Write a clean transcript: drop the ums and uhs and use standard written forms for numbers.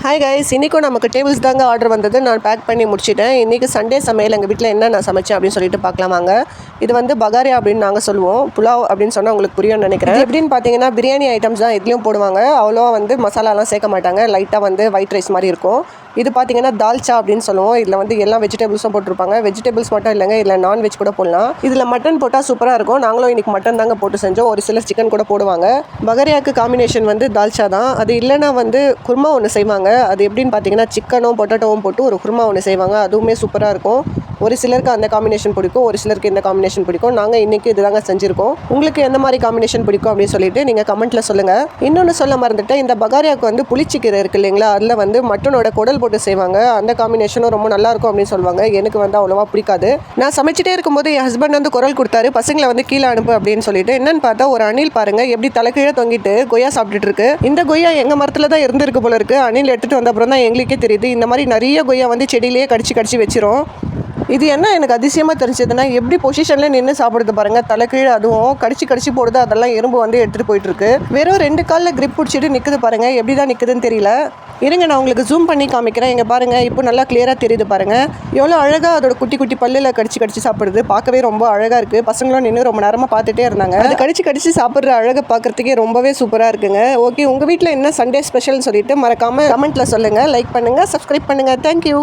Hi guys, இன்றைக்கும் நமக்கு tables தாங்க ஆர்டர் வந்தது. நான் பேக் பண்ணி முடிச்சிட்டேன். இன்றைக்கி சண்டே சமையல் எங்கள் வீட்டில் என்ன நான் சமைச்சேன் அப்படின்னு சொல்லிட்டு பார்க்கலாமாங்க. இது வந்து பகாரியா அப்படின்னு நாங்கள் சொல்லுவோம். புலாவ் அப்படின்னு சொன்னால் உங்களுக்கு புரியும்னு நினைக்கிறேன். எப்படின்னு பார்த்தீங்கன்னா பிரியாணி ஐட்டம்ஸ் தான் எதுலேயும் போடுவாங்க. அவ்வளோவா வந்து மசாலாலாம் சேர்க்க மாட்டாங்க. லைட்டாக வந்து ஒயிட் ரைஸ் மாதிரி இருக்கும். இது பார்த்தீங்கன்னா தால்ச்சா அப்படின்னு சொல்லுவோம். இதில் வந்து எல்லா வெஜிடபிள்ஸும் போட்டிருப்பாங்க. வெஜிடபிள்ஸ் மட்டும் இல்லைங்க, இதில் நான்வெஜ் கூட போடலாம். இதில் மட்டன் போட்டால் சூப்பராக இருக்கும். நாங்களும் இன்றைக்கி மட்டன் தாங்க போட்டு செஞ்சோம். ஒரு சிலர் சிக்கன் கூட போடுவாங்க. பகாரியாவுக்கு காம்பினேஷன் வந்து தால்ச்சா தான். அது இல்லைன்னா வந்து குருமா ஒன்று செய்வாங்க. அது எப்படின்னு பார்த்தீங்கன்னா சிக்கனும் பொட்டேட்டோவும் போட்டு ஒரு குருமா ஒன்று செய்வாங்க. அதுவுமே சூப்பராக இருக்கும். ஒரு சிலருக்கு அந்த காம்பினேஷன் பிடிக்கும், ஒரு சிலருக்கு இந்த காம்பினேஷன் பிடிக்கும். நாங்கள் இன்றைக்கி இதுதாங்க செஞ்சுருக்கோம். உங்களுக்கு எந்த மாதிரி காம்பினேஷன் பிடிக்கும் அப்படின்னு சொல்லிட்டு நீங்கள் கமெண்ட்டில் சொல்லுங்கள். இன்னொன்று சொல்ல மறந்துட்டேன், இந்த பகாரியாவுக்கு வந்து புளிச்சிக்கீரை இருக்குது இல்லைங்களா, அதில் வந்து மட்டனோட குடல் போட்டு செய்வாங்க. அந்த காம்பினேஷனும் ரொம்ப நல்லாயிருக்கும் அப்படின்னு சொல்லுவாங்க. எனக்கு வந்து அவ்வளோவா பிடிக்காது. நான் சமைச்சிட்டே இருக்கும்போது என் ஹஸ்பண்ட் வந்து குரல் கொடுத்தாரு, பசங்களை வந்து கீழே அனுப்பு அப்படின்னு சொல்லிட்டு. என்னன்னு பார்த்தா ஒரு அணில் பாருங்கள் எப்படி தலைக்கீழே தொங்கிட்டு கொய்யா சாப்பிட்டுட்டு இருக்கு. இந்த கொய்யா எங்கள் மரத்தில் தான் இருந்திருக்கு போல இருக்குது. அணில் எடுத்துகிட்டு வந்த அப்புறம் தான் எங்களுக்கே தெரியுது. இந்த மாதிரி நிறைய கொய்யா வந்து செடியிலேயே கடிச்சு வச்சிரும். இது என்ன எனக்கு அதிசயமாக தெரிஞ்சதுன்னா, எப்படி பொசிஷனில் நின்று சாப்பிடுது பாருங்கள், தலைக்கீழே. அதுவும் கடிச்சு போடுது. அதெல்லாம் எறும்பு வந்து எடுத்துகிட்டு போயிட்டுருக்கு. வெறும் 2 காலில் கிரிப் பிடிச்சிட்டு நிற்குது பாருங்கள். எப்படி தான் நிற்குதுன்னு தெரியல. இருங்க, நான் உங்களுக்கு ஜூம் பண்ணி காமிக்கிறேன். இங்கே பாருங்கள், இப்போ நல்லா கிளியராக தெரியுது பாருங்கள். எவ்வளோ அழகாக அதோட குட்டி பல்லில் கடிச்சு சாப்பிடுது. பார்க்கவே ரொம்ப அழகாக இருக்குது. பசங்களும் நின்று ரொம்ப நேரமாக பார்த்துட்டே இருந்தாங்க. அது கடிச்சு சாப்பிட்ற அழகை பார்க்குறதுக்கே ரொம்பவே சூப்பராக இருக்குங்க. ஓகே, உங்கள் வீட்டில் என்ன சண்டே ஸ்பெஷல்னு சொல்லிட்டு மறக்காமல் கமெண்ட்டில் சொல்லுங்கள். லைக் பண்ணுங்கள், சப்ஸ்கிரைப் பண்ணுங்கள். தேங்க்யூ.